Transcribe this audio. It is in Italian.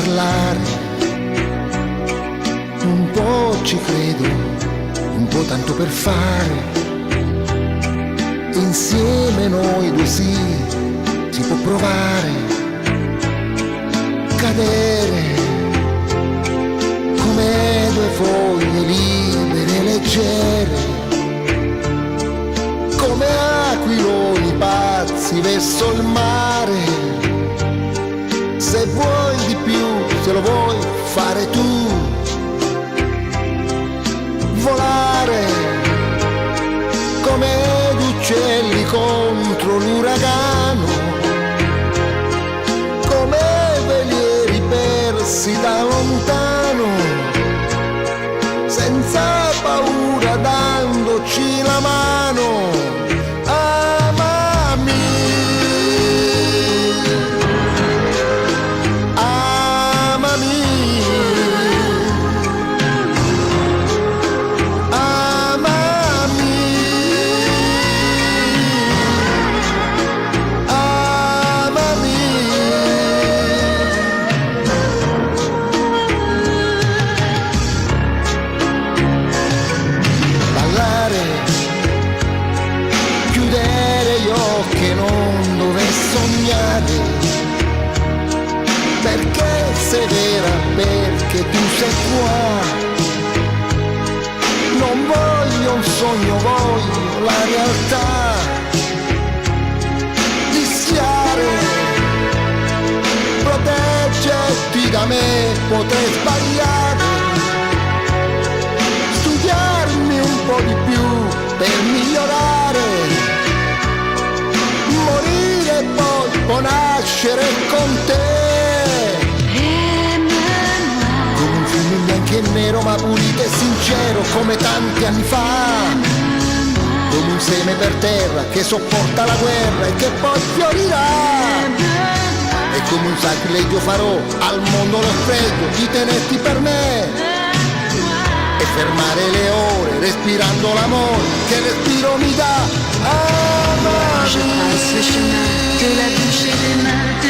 parlare, un po' ci credo, un po' tanto per fare. Insieme noi due sì, si può provare, cadere come due foglie libere e leggere, come aquiloni pazzi verso il mare. Se vuoi di più, se lo vuoi fare tu, volare come gli uccelli contro l'uragano, come velieri persi da lontano, senza paura dandoci la mano. Perché sei vera, perché tu sei qua. Non voglio un sogno, voglio la realtà. Rischiare, proteggerti da me, potrei sbagliare. Studiarmi un po' di più per migliorare. Morire e poi può nascere con te. Che nero ma pulito e sincero come tanti anni fa, come un seme per terra che sopporta la guerra e che poi fiorirà, e come un sacrilegio farò al mondo lo spregio di tenerti per me e fermare le ore respirando l'amore che il respiro mi dà. Je trace le chemin de la bouche et des mains.